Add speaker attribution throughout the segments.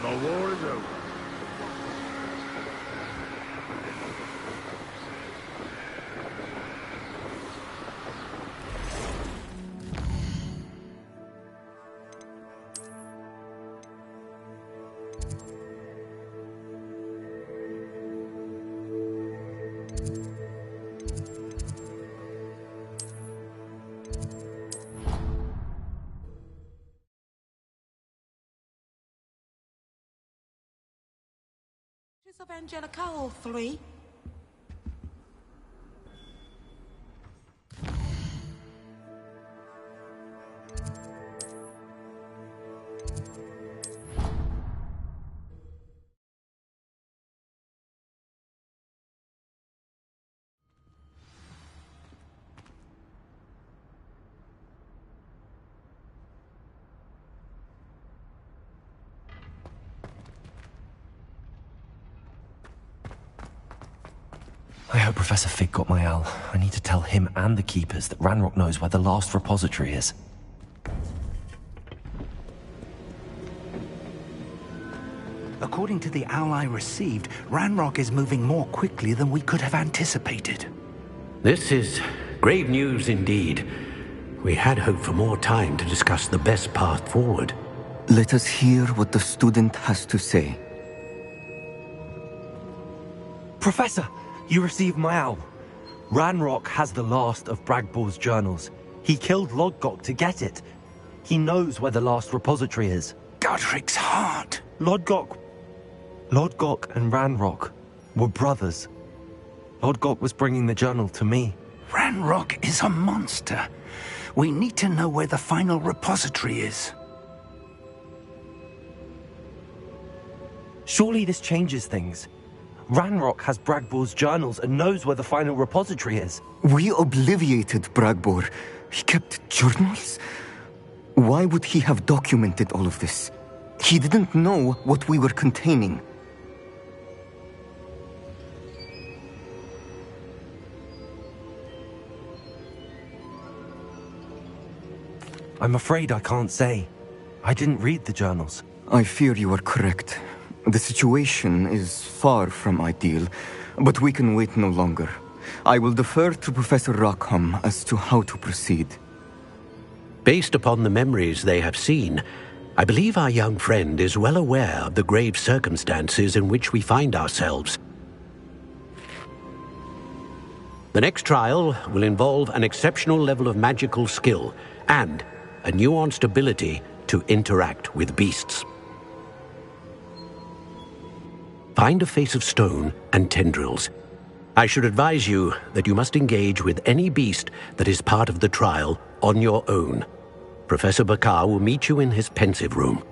Speaker 1: and the war is over.
Speaker 2: Of Angelica, all three.
Speaker 3: I hope Professor Fig got my owl. I need to tell him and the Keepers that Ranrock knows where the last repository is.
Speaker 4: According to the owl I received, Ranrock is moving more quickly than we could have anticipated.
Speaker 5: This is grave news indeed. We had hoped for more time to discuss the best path forward.
Speaker 6: Let us hear what the student has to say.
Speaker 3: Professor, you received my owl. Ranrock has the last of Bragbor's journals. He killed Lodgok to get it. He knows where the last repository is.
Speaker 4: Godric's heart!
Speaker 3: Lodgok and Ranrock were brothers. Lodgok was bringing the journal to me.
Speaker 4: Ranrock is a monster. We need to know where the final repository is.
Speaker 3: Surely this changes things. Ranrock has Bragbor's journals and knows where the final repository is.
Speaker 6: We obliviated Bragbor. He kept journals? Why would he have documented all of this? He didn't know what we were containing.
Speaker 3: I'm afraid I can't say. I didn't read the journals.
Speaker 6: I fear you are correct. The situation is far from ideal, but we can wait no longer. I will defer to Professor Rockham as to how to proceed.
Speaker 5: Based upon the memories they have seen, I believe our young friend is well aware of the grave circumstances in which we find ourselves. The next trial will involve an exceptional level of magical skill and a nuanced ability to interact with beasts. Find a face of stone and tendrils. I should advise you that you must engage with any beast that is part of the trial on your own. Professor Bakar will meet you in his pensive room.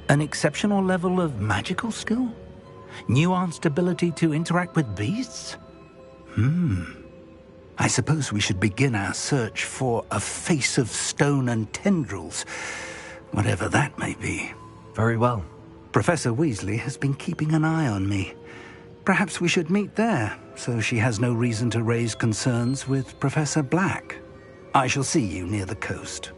Speaker 4: An exceptional level of magical skill? Nuanced ability to interact with beasts? I suppose we should begin our search for a face of stone and tendrils, whatever that may be.
Speaker 3: Very well.
Speaker 4: Professor Weasley has been keeping an eye on me. Perhaps we should meet there, so she has no reason to raise concerns with Professor Black. I shall see you near the coast.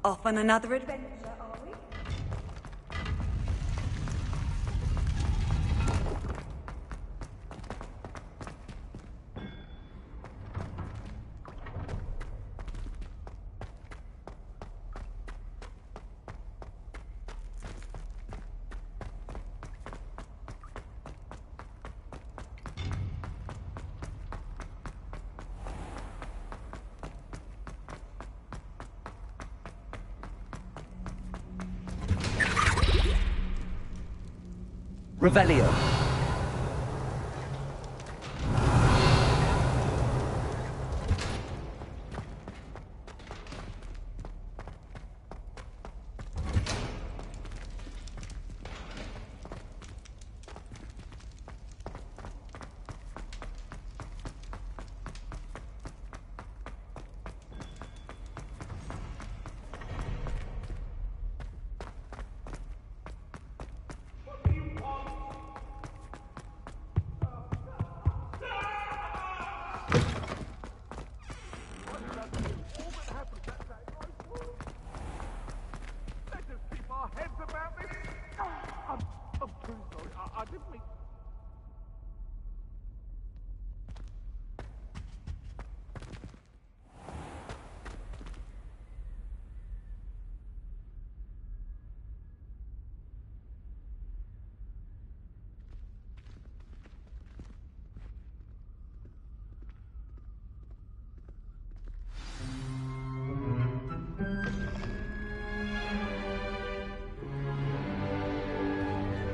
Speaker 2: Off on another adventure, are we?
Speaker 3: Revelio.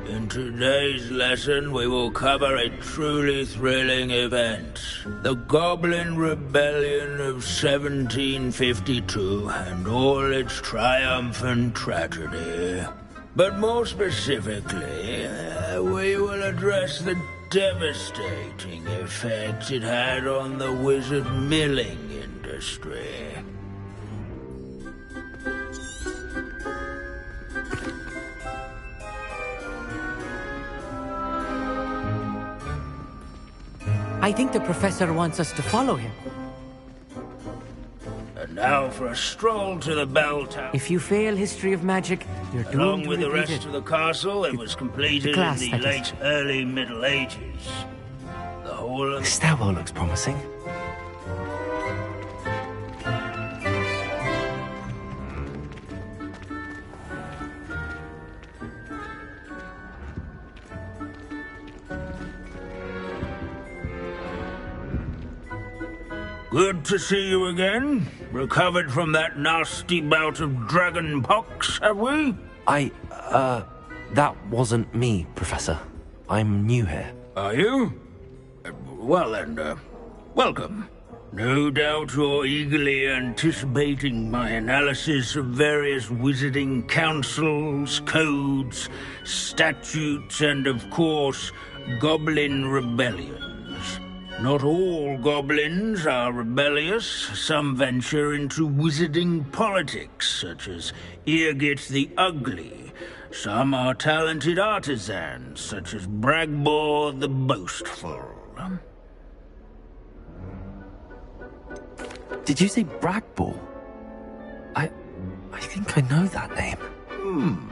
Speaker 1: In today's lesson, we will cover a truly thrilling event. The Goblin Rebellion of 1752 and all its triumphant tragedy. But more specifically, we will address the devastating effects it had on the wizard milling industry.
Speaker 7: I think the professor wants us to follow him.
Speaker 1: And now for a stroll to the bell tower.
Speaker 7: If you fail History of Magic, you're doomed
Speaker 1: Along
Speaker 7: to
Speaker 1: with the
Speaker 7: repeat
Speaker 1: rest
Speaker 7: it.
Speaker 1: of the castle, it was completed
Speaker 7: class,
Speaker 1: in the
Speaker 7: that is.
Speaker 1: late early Middle Ages. The whole of
Speaker 3: The stairwell looks promising.
Speaker 1: Good to see you again. Recovered from that nasty bout of dragon pox, have we?
Speaker 3: That wasn't me, Professor. I'm new here.
Speaker 1: Are you? Well then, welcome. No doubt you're eagerly anticipating my analysis of various wizarding councils, codes, statutes, and of course, goblin rebellions. Not all goblins are rebellious. Some venture into wizarding politics, such as Eargit the Ugly. Some are talented artisans, such as Bragbor the Boastful.
Speaker 3: Did you say Bragbor? I think I know that name.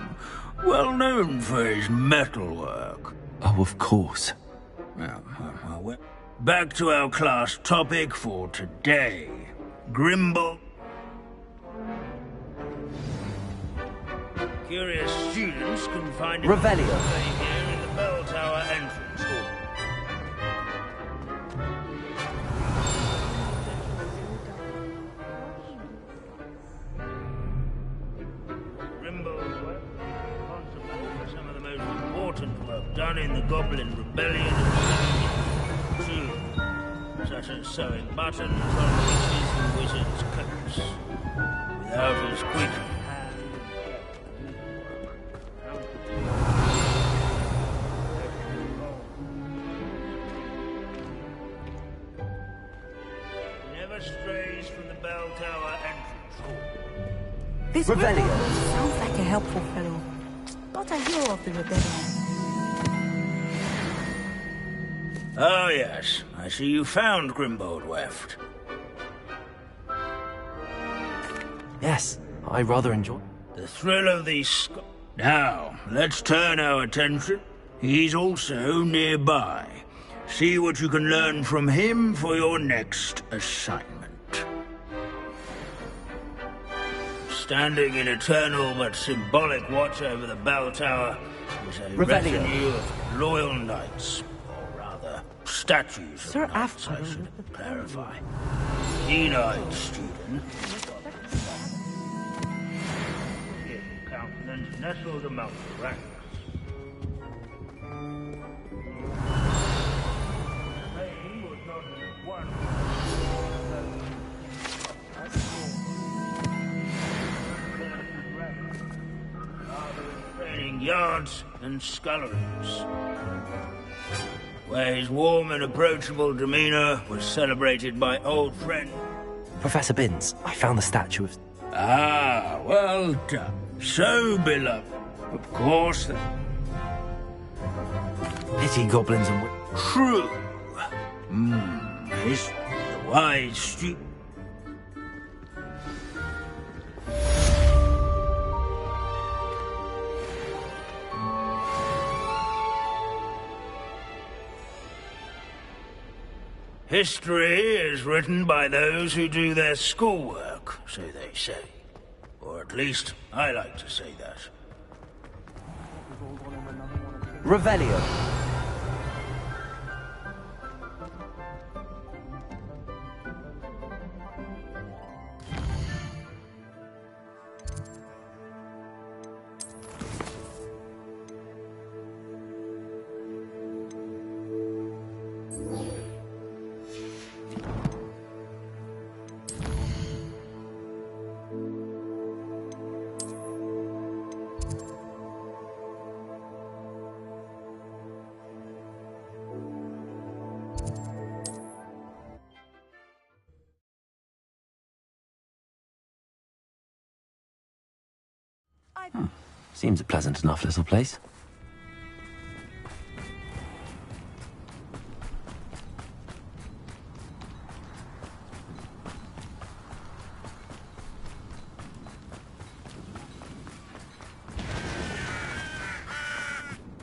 Speaker 1: Well known for his metalwork.
Speaker 3: Oh, of course.
Speaker 1: Well, back to our class topic for today. Grimble. Curious students can find it
Speaker 3: Revelio.
Speaker 1: here in the bell tower entrance hall. Grimble's work responsible for some of the most important work done in the Goblin Rebellion of 1752, such as sewing buttons on witches and wizards' coats. Without his quick hand, he never strays from the bell tower entrance hall.
Speaker 2: This
Speaker 3: Revelio.
Speaker 2: Grimble sounds like a helpful fellow, but I hear of the rebellion.
Speaker 1: Oh, yes. I see you found Grimbold Weft.
Speaker 3: Yes, I rather enjoy.
Speaker 1: The thrill of these... Now, let's turn our attention. He's also nearby. See what you can learn from him for your next assignment. Standing in eternal but symbolic watch over the bell tower is a
Speaker 3: Revelio.
Speaker 1: retinue of loyal knights. Statues
Speaker 7: Sir
Speaker 1: of knights, I
Speaker 7: Afton.
Speaker 1: should clarify. Keen-eyed student. Countenance nestled among the ranks. He was not one. Training yards and sculleries, where his warm and approachable demeanor was celebrated by old friend.
Speaker 3: Professor Binns, I found the statue of...
Speaker 1: Ah, well done. So beloved. Of course,
Speaker 3: Pity goblins and...
Speaker 1: true. He's the wise student. History is written by those who do their schoolwork, so they say. Or at least, I like to say that.
Speaker 3: Revelio. Seems a pleasant enough little place.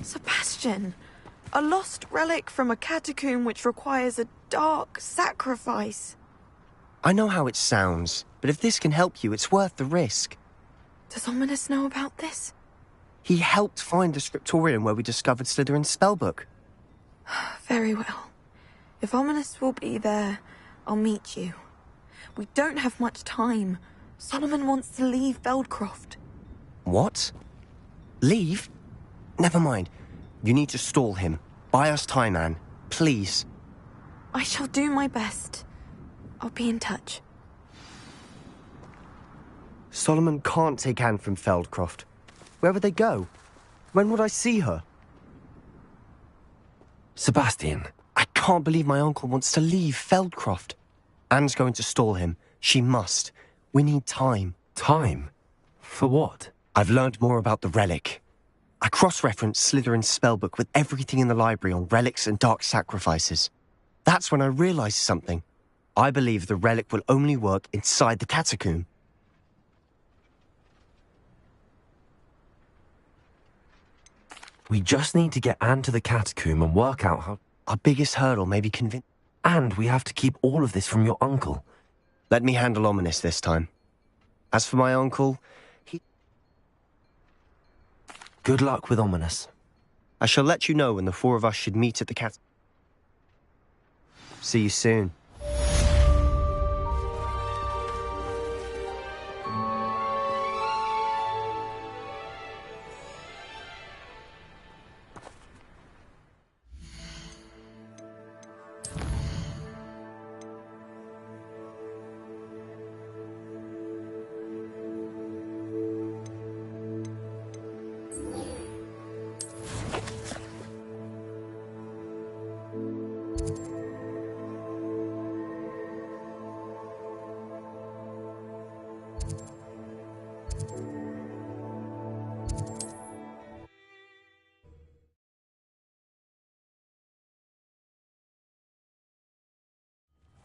Speaker 8: Sebastian, a lost relic from a catacomb which requires a dark sacrifice.
Speaker 9: I know how it sounds, but if this can help you, it's worth the risk.
Speaker 8: Does Ominous know about this?
Speaker 9: He helped find the scriptorium where we discovered Slytherin's spellbook.
Speaker 8: Very well. If Ominous will be there, I'll meet you. We don't have much time. Solomon wants to leave Feldcroft.
Speaker 9: What? Leave? Never mind. You need to stall him. Buy us time, Anne. Please.
Speaker 8: I shall do my best. I'll be in touch.
Speaker 9: Solomon can't take Anne from Feldcroft. Where would they go? When would I see her?
Speaker 3: Sebastian.
Speaker 9: I can't believe my uncle wants to leave Feldcroft. Anne's going to stall him. She must. We need time.
Speaker 3: Time? For what?
Speaker 9: I've learned more about the relic. I cross-referenced Slytherin's spellbook with everything in the library on relics and dark sacrifices. That's when I realized something. I believe the relic will only work inside the catacomb.
Speaker 3: We just need to get Anne to the catacomb and work out how...
Speaker 9: Our biggest hurdle may be convince...
Speaker 3: And we have to keep all of this from your uncle.
Speaker 9: Let me handle Ominous this time. As for my uncle, he...
Speaker 3: Good luck with Ominous.
Speaker 9: I shall let you know when the four of us should meet at the cat... See you soon.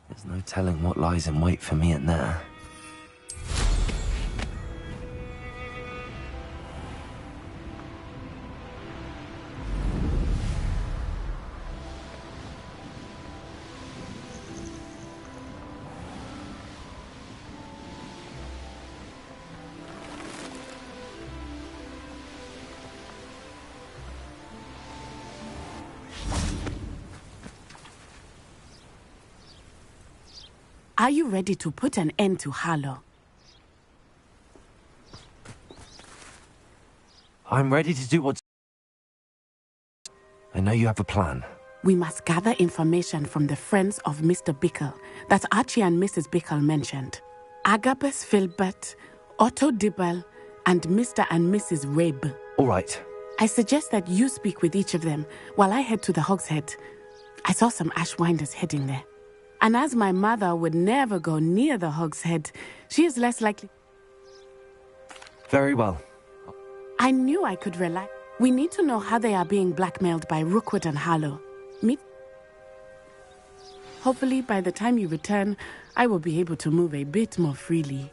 Speaker 3: There's no telling what lies in wait for me in there.
Speaker 10: Are you ready to put an end to Harlow?
Speaker 3: I'm ready to do what's... I know you have a plan.
Speaker 10: We must gather information from the friends of Mr. Bickle that Archie and Mrs. Bickle mentioned. Agabus Filbert, Otto Dibble, and Mr. and Mrs. Rabe.
Speaker 3: All right.
Speaker 10: I suggest that you speak with each of them while I head to the Hogshead. I saw some Ashwinders heading there. And as my mother would never go near the Hogshead, she is less likely...
Speaker 3: Very well.
Speaker 10: I knew I could rely... We need to know how they are being blackmailed by Rookwood and Harlow. Hopefully, by the time you return, I will be able to move a bit more freely.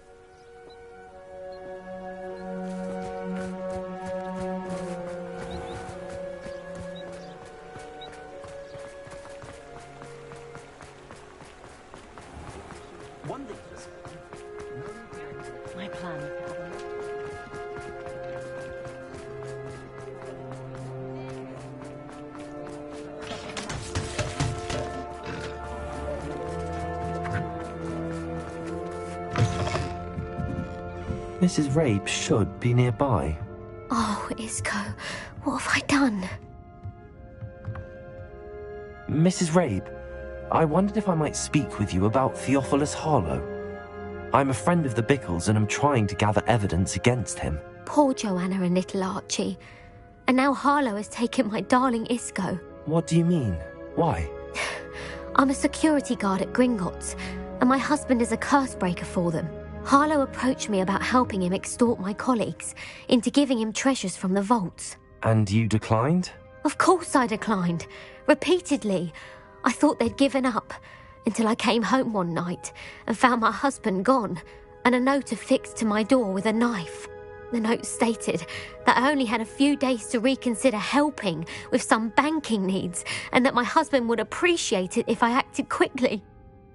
Speaker 3: Mrs. Rabe should be nearby.
Speaker 11: Oh, Isco, what have I done?
Speaker 3: Mrs. Rabe, I wondered if I might speak with you about Theophilus Harlow. I'm a friend of the Bickles and am trying to gather evidence against him.
Speaker 11: Poor Joanna and little Archie. And now Harlow has taken my darling Isco.
Speaker 3: What do you mean? Why?
Speaker 11: I'm a security guard at Gringotts, and my husband is a curse breaker for them. Harlow approached me about helping him extort my colleagues into giving him treasures from the vaults.
Speaker 3: And you declined?
Speaker 11: Of course I declined. Repeatedly. I thought they'd given up, until I came home one night and found my husband gone, and a note affixed to my door with a knife. The note stated that I only had a few days to reconsider helping with some banking needs, and that my husband would appreciate it if I acted quickly.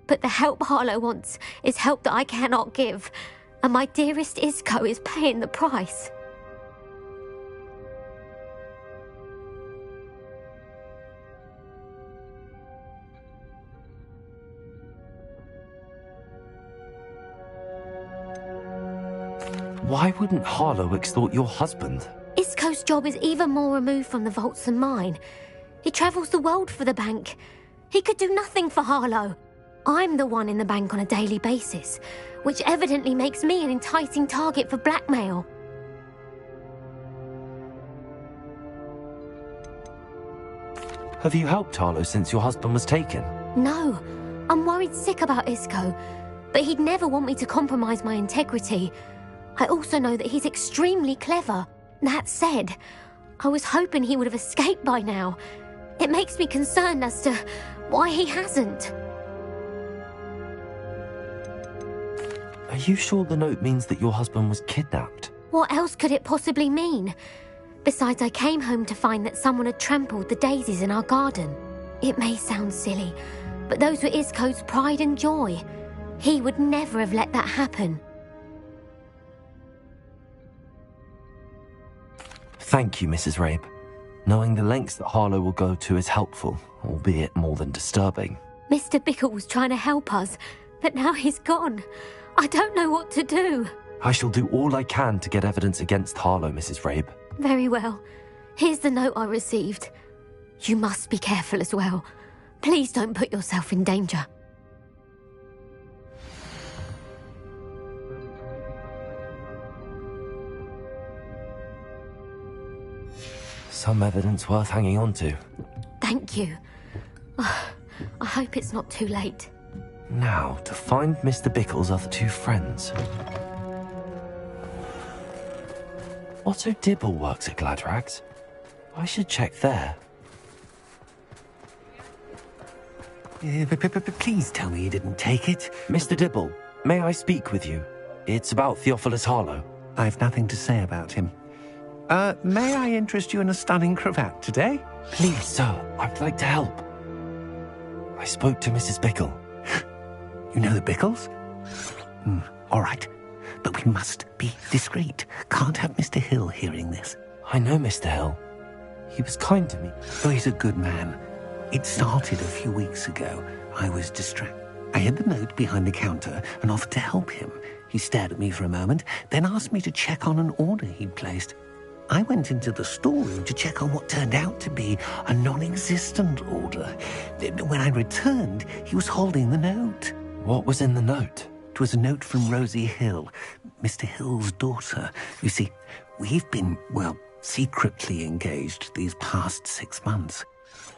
Speaker 11: But the help Harlow wants is help that I cannot give, and my dearest Isco is paying the price.
Speaker 3: Why wouldn't Harlow extort your husband?
Speaker 11: Isco's job is even more removed from the vaults than mine. He travels the world for the bank. He could do nothing for Harlow. I'm the one in the bank on a daily basis, which evidently makes me an enticing target for blackmail.
Speaker 3: Have you helped Harlow since your husband was taken?
Speaker 11: No, I'm worried sick about Isco, but he'd never want me to compromise my integrity. I also know that he's extremely clever. That said, I was hoping he would have escaped by now. It makes me concerned as to why he hasn't.
Speaker 3: Are you sure the note means that your husband was kidnapped?
Speaker 11: What else could it possibly mean? Besides, I came home to find that someone had trampled the daisies in our garden. It may sound silly, but those were Isco's pride and joy. He would never have let that happen.
Speaker 3: Thank you, Mrs. Rabe. Knowing the lengths that Harlow will go to is helpful, albeit more than disturbing.
Speaker 11: Mr. Bickle was trying to help us, but now he's gone. I don't know what to do.
Speaker 3: I shall do all I can to get evidence against Harlow, Mrs. Rabe.
Speaker 11: Very well. Here's the note I received. You must be careful as well. Please don't put yourself in danger.
Speaker 3: Some evidence worth hanging on to.
Speaker 11: Thank you. I hope it's not too late.
Speaker 3: Now, to find Mr. Bickle's other two friends. Otto Dibble works at Gladrags. I should check there.
Speaker 4: Please tell me you didn't take it.
Speaker 3: Mr. Dibble, may I speak with you? It's about Theophilus Harlow.
Speaker 4: I've nothing to say about him. May I interest you in a stunning cravat today?
Speaker 3: Please, sir, I'd like to help. I spoke to Mrs. Bickle.
Speaker 4: You know the Bickles? All right, but we must be discreet. Can't have Mr. Hill hearing this.
Speaker 3: I know Mr. Hill. He was kind to me.
Speaker 4: Oh, he's a good man. It started a few weeks ago. I was distracted. I hid the note behind the counter and offered to help him. He stared at me for a moment, then asked me to check on an order he'd placed. I went into the storeroom to check on what turned out to be a non-existent order. When I returned, he was holding the note.
Speaker 3: What was in the note?
Speaker 4: It was a note from Rosie Hill, Mr. Hill's daughter. You see, we've been, secretly engaged these past 6 months.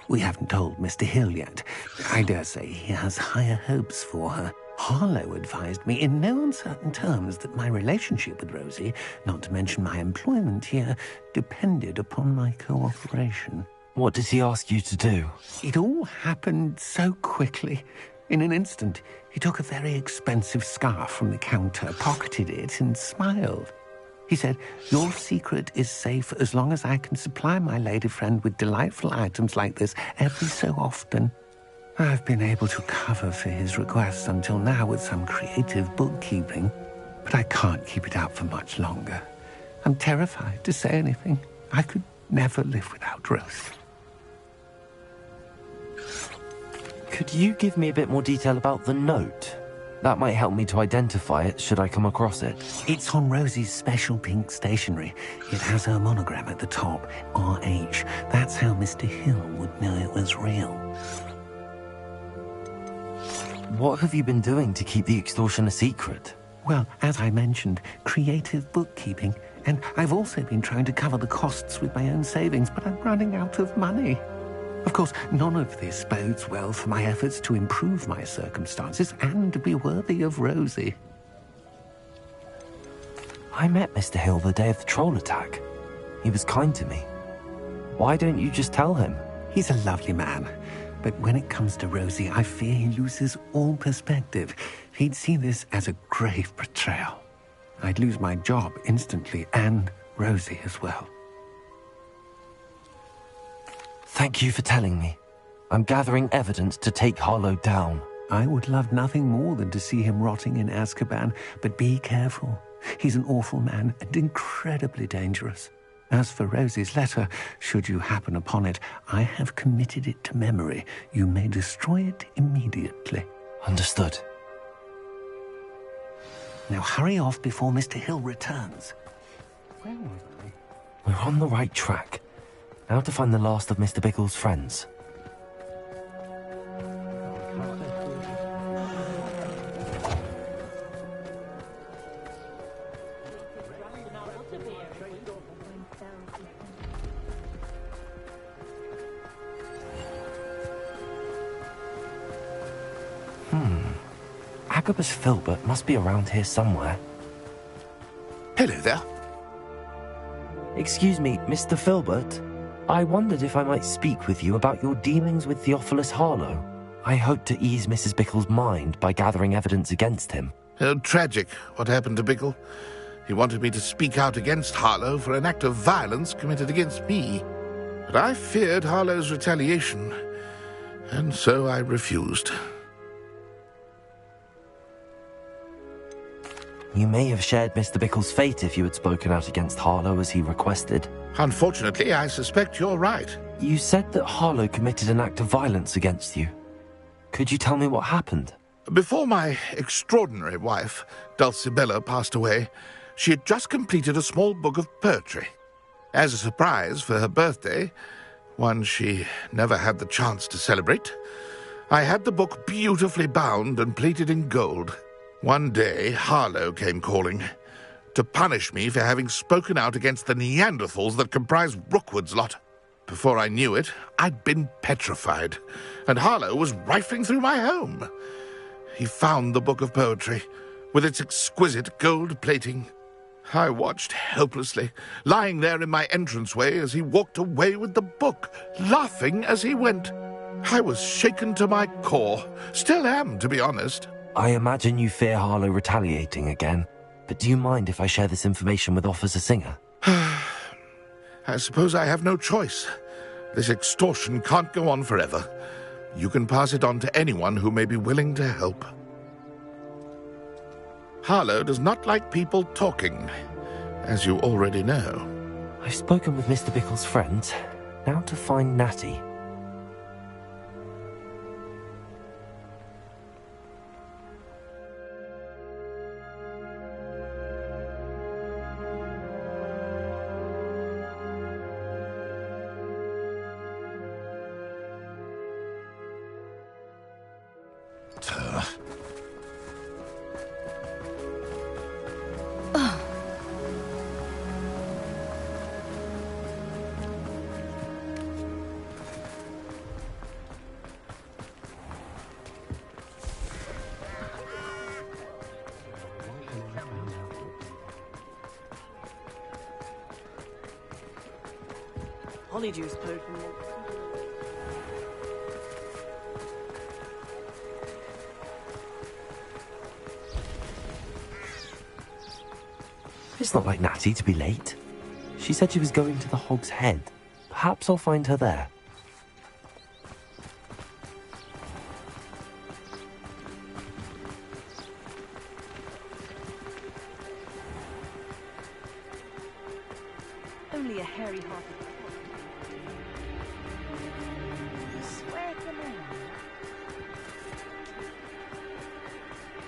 Speaker 4: We haven't told Mr. Hill yet. I dare say he has higher hopes for her. Harlow advised me in no uncertain terms that my relationship with Rosie, not to mention my employment here, depended upon my cooperation.
Speaker 3: What does he ask you to do?
Speaker 4: It all happened so quickly. In an instant, he took a very expensive scarf from the counter, pocketed it, and smiled. He said, "Your secret is safe as long as I can supply my lady friend with delightful items like this every so often." I've been able to cover for his requests until now with some creative bookkeeping, but I can't keep it up for much longer. I'm terrified to say anything. I could never live without Rose.
Speaker 3: Could you give me a bit more detail about the note? That might help me to identify it should I come across it.
Speaker 4: It's on Rosie's special pink stationery. It has her monogram at the top, RH. That's how Mr. Hill would know it was real.
Speaker 3: What have you been doing to keep the extortion a secret?
Speaker 4: Well, as I mentioned, creative bookkeeping. And I've also been trying to cover the costs with my own savings, but I'm running out of money. Of course, none of this bodes well for my efforts to improve my circumstances and be worthy of Rosie.
Speaker 3: I met Mr. Hill the day of the troll attack. He was kind to me. Why don't you just tell him?
Speaker 4: He's a lovely man. But when it comes to Rosie, I fear he loses all perspective. He'd see this as a grave betrayal. I'd lose my job instantly, and Rosie as well.
Speaker 3: Thank you for telling me. I'm gathering evidence to take Harlow down.
Speaker 4: I would love nothing more than to see him rotting in Azkaban, but be careful. He's an awful man and incredibly dangerous. As for Rosie's letter, should you happen upon it, I have committed it to memory. You may destroy it immediately.
Speaker 3: Understood.
Speaker 4: Now hurry off before Mr. Hill returns. Where was I?
Speaker 3: We're on the right track. Now to find the last of Mr. Bickle's friends. Agabus Filbert must be around here somewhere.
Speaker 12: Hello there.
Speaker 3: Excuse me, Mr. Filbert. I wondered if I might speak with you about your dealings with Theophilus Harlow. I hope to ease Mrs. Bickle's mind by gathering evidence against him.
Speaker 12: Oh, tragic, what happened to Bickle. He wanted me to speak out against Harlow for an act of violence committed against me. But I feared Harlow's retaliation, and so I refused.
Speaker 3: You may have shared Mr. Bickle's fate if you had spoken out against Harlow as he requested.
Speaker 12: Unfortunately, I suspect you're right.
Speaker 3: You said that Harlow committed an act of violence against you. Could you tell me what happened?
Speaker 12: Before my extraordinary wife, Dulcibella, passed away, she had just completed a small book of poetry. As a surprise for her birthday, one she never had the chance to celebrate, I had the book beautifully bound and plated in gold. One day, Harlow came calling to punish me for having spoken out against the Neanderthals that comprise Rookwood's lot. Before I knew it, I'd been petrified, and Harlow was rifling through my home. He found the book of poetry, with its exquisite gold plating. I watched helplessly, lying there in my entranceway as he walked away with the book, laughing as he went. I was shaken to my core, still am, to be honest.
Speaker 3: I imagine you fear Harlow retaliating again, but do you mind if I share this information with Officer Singer?
Speaker 12: I suppose I have no choice. This extortion can't go on forever. You can pass it on to anyone who may be willing to help. Harlow does not like people talking, as you already know.
Speaker 3: I've spoken with Mr. Bickle's friends. Now to find Natty.
Speaker 7: Honeydew spoken.
Speaker 3: It's not like Natty to be late. She said she was going to the Hog's Head. Perhaps I'll find her there.
Speaker 2: Only a hairy-hearted. I swear to man.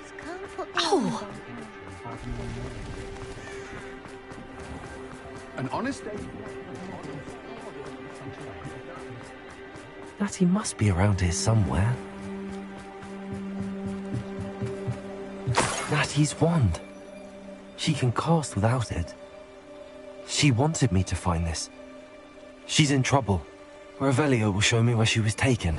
Speaker 2: It's
Speaker 11: Oh!
Speaker 4: An honest...
Speaker 3: Natty must be around here somewhere. Natty's wand. She can cast without it. She wanted me to find this. She's in trouble. Revelio will show me where she was taken.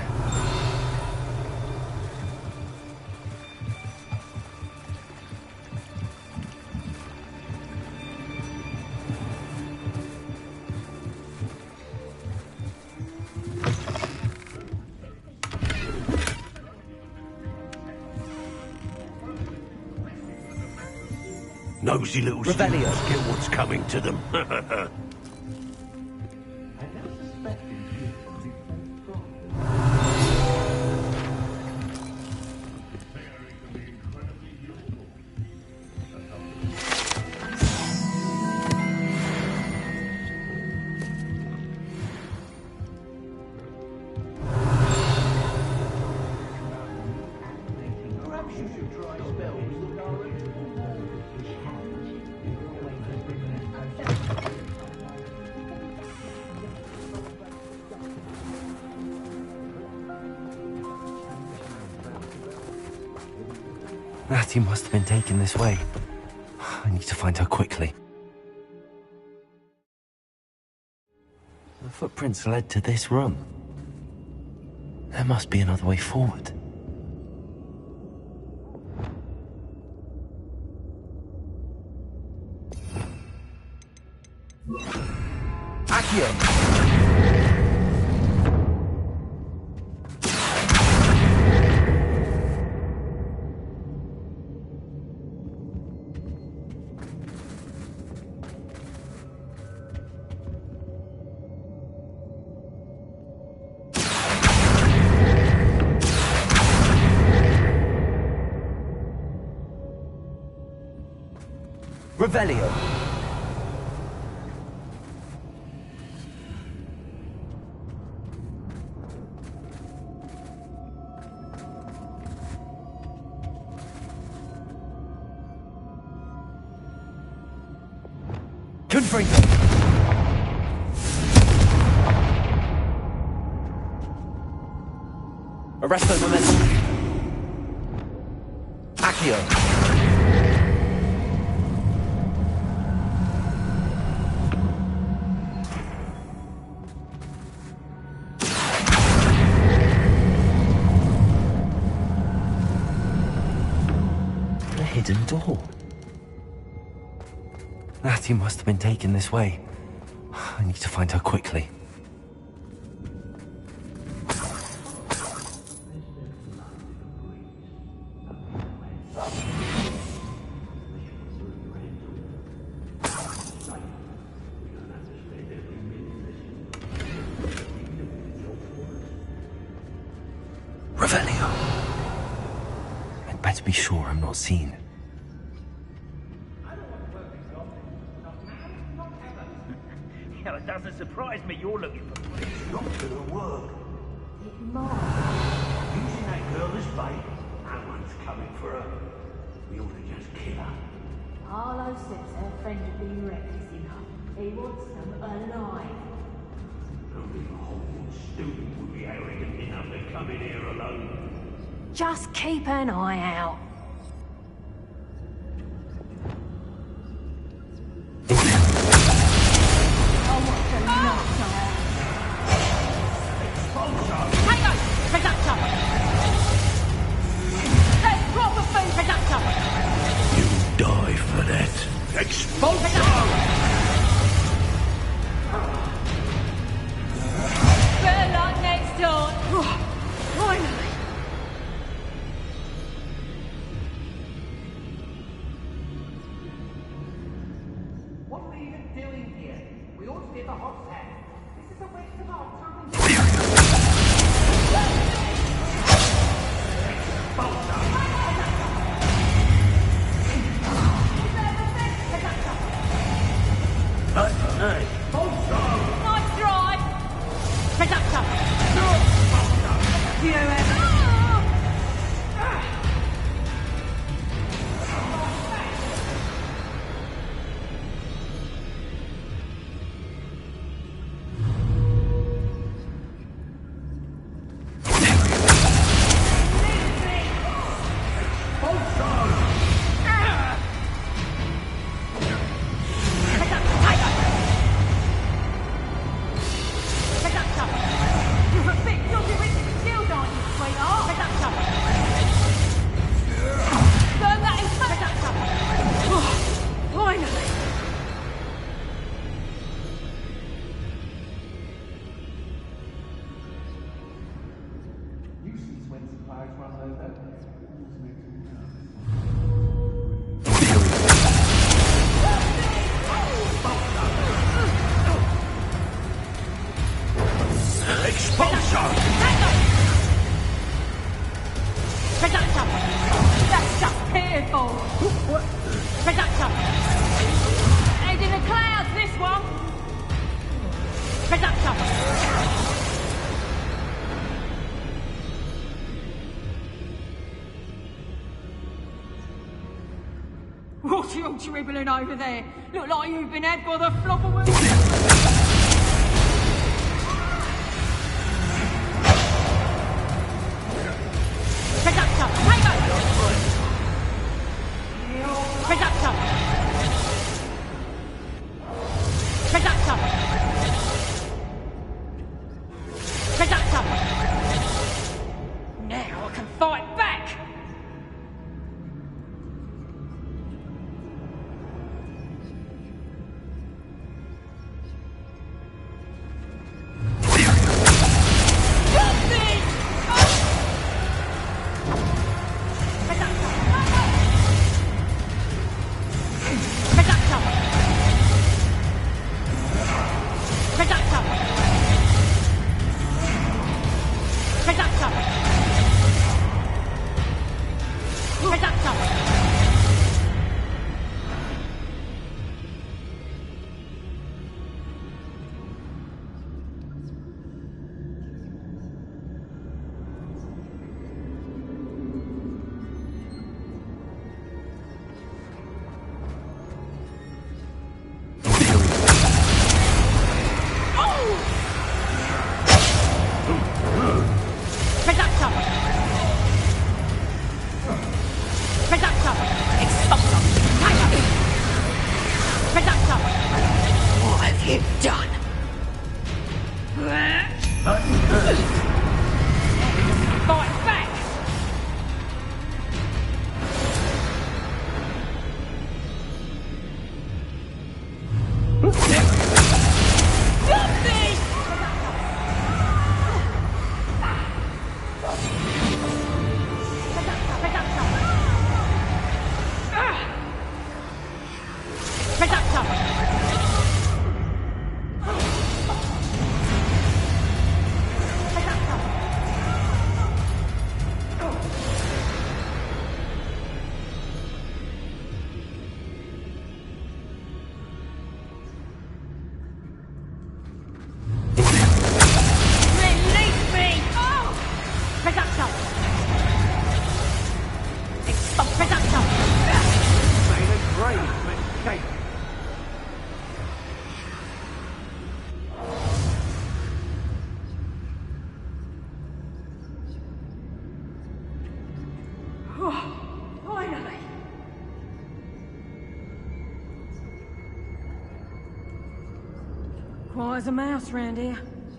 Speaker 5: Nosy little
Speaker 3: Revelio.
Speaker 5: students get what's coming to them.
Speaker 3: Natty must have been taken this way. I need to find her quickly. The footprints led to this room. There must be another way forward. Accio! Revelio. Confringo. Arresto momentum. Accio. Hidden door. Natty must have been taken this way. I need to find her quickly. Revelio. I'd better be sure I'm not seen.
Speaker 1: Yeah, it doesn't surprise me you're looking for police. Not to the work. It might. Using that girl as bait. No one's coming for her. We ought to just kill her.
Speaker 13: Harlow says her friend had been wrecked, you know. He wants them alive.
Speaker 1: Only a Hogwart student would be arrogant enough to come in here alone.
Speaker 13: Just keep an eye out.
Speaker 5: Die for that.
Speaker 1: Expulso!
Speaker 13: Better luck next time. Finally.
Speaker 14: What are we even doing here? We ought to be at the hot stand. This is a waste of our time.
Speaker 1: Hey,
Speaker 13: Nice drive. Reductor. You
Speaker 1: Expulsion!
Speaker 13: Predator! That's just pitiful! Predator! Head in the clouds, this one! Predator! What are you all dribbling over there? Look like you've been had by the flopper. Now I can fight back! What have you done? Fight back! Finally! Quiet as a mouse round here.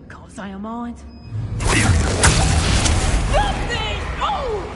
Speaker 13: Can't say I mind. Stop this! Oh!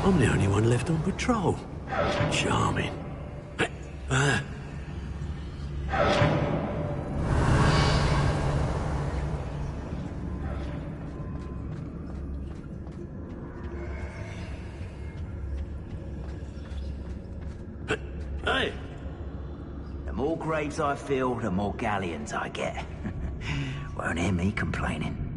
Speaker 5: I'm the only one left on patrol. Charming.
Speaker 15: Hey! The more graves I fill, the more galleons I get. Won't hear me complaining.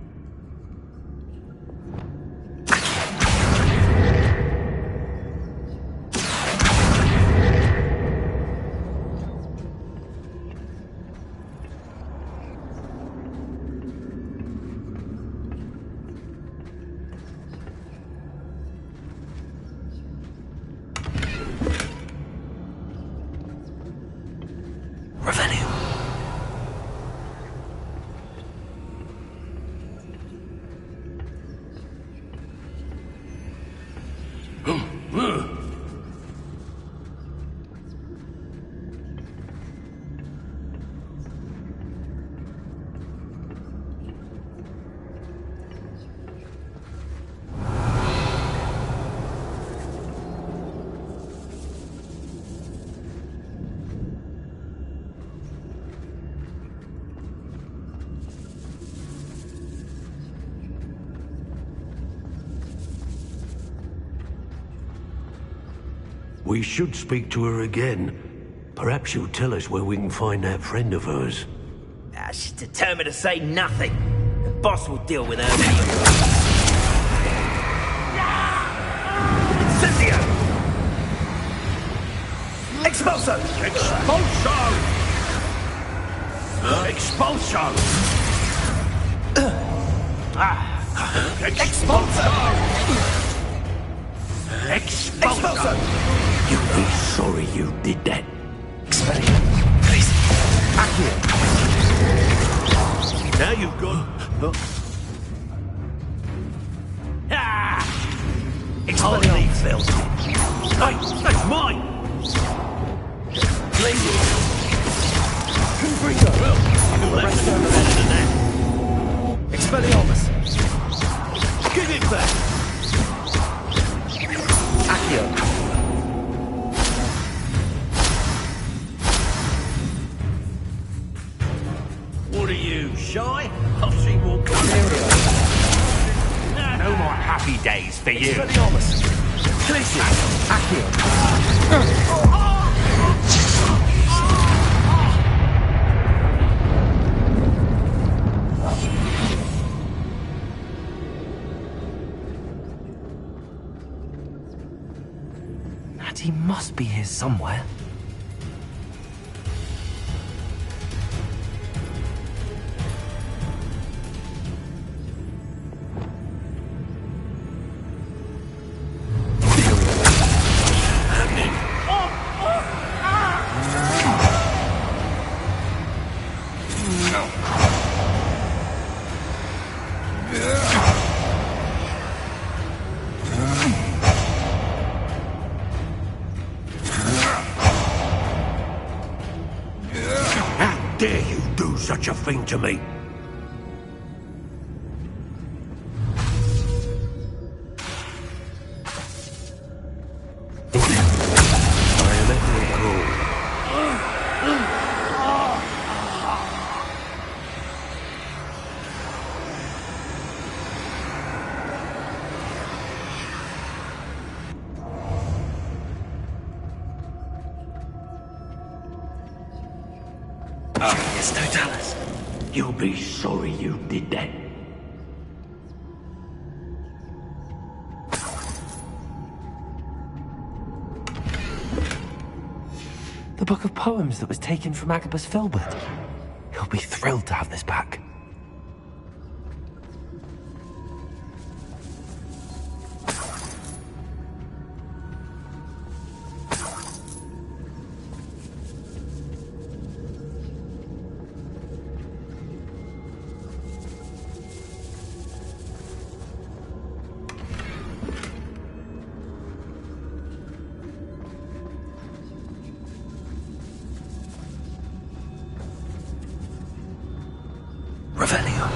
Speaker 5: We should speak to her again. Perhaps she'll tell us where we can find that friend of hers.
Speaker 15: She's determined to say nothing. The boss will deal with her. Incendio! Expulso!
Speaker 1: Expulso! Expulso! Expulso! Expulso!
Speaker 5: You'll be sorry you did that.
Speaker 9: Expelliarmus. Please. Accio.
Speaker 5: Now you've gone.
Speaker 15: Expelliarmus.
Speaker 1: Hey, that's mine!
Speaker 9: Confringo.
Speaker 1: Well, that's better than that.
Speaker 9: Expelliarmus.
Speaker 1: Give it back!
Speaker 9: Accio.
Speaker 1: What are you, shy? I've seen more coming. No more happy days for you.
Speaker 9: Expelliarmus. Glacier. Accio. He must be here somewhere.
Speaker 5: Dare you do such a thing to me?
Speaker 9: It's Totalis.
Speaker 5: You'll be sorry you did that.
Speaker 3: The book of poems that was taken from Agabus Filbert. He'll be thrilled to have this back. Revelio.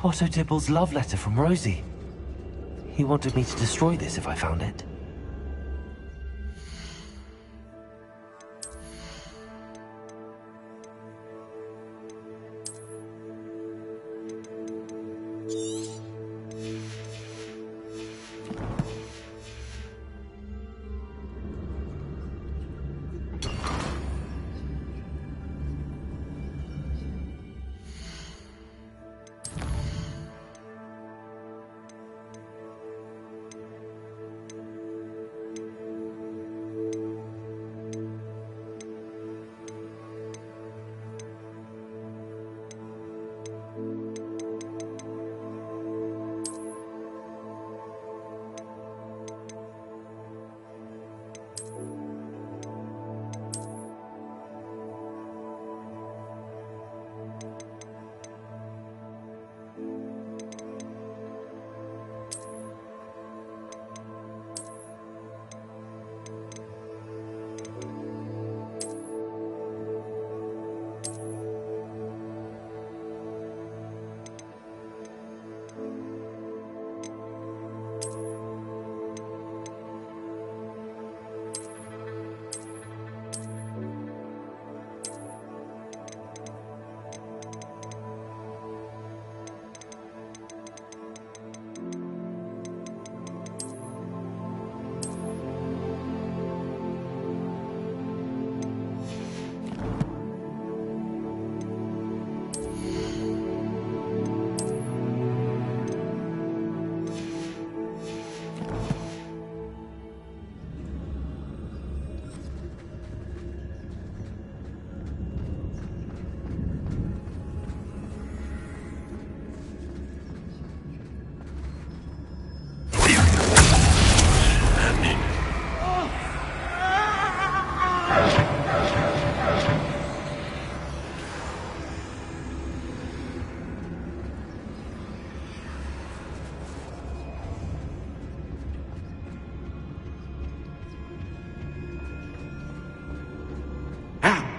Speaker 3: Otto Dibble's love letter from Rosie. He wanted me to destroy this if I found it.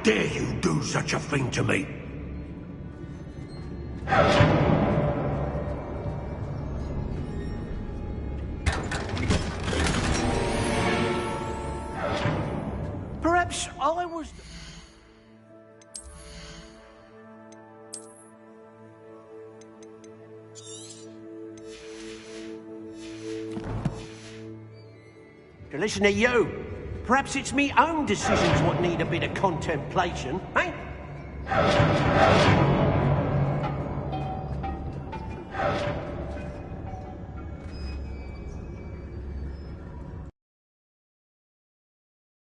Speaker 5: dare you do such a thing to me?
Speaker 14: Perhaps I was...
Speaker 5: To listen to you. Perhaps it's me own decisions what need a bit of contemplation, eh?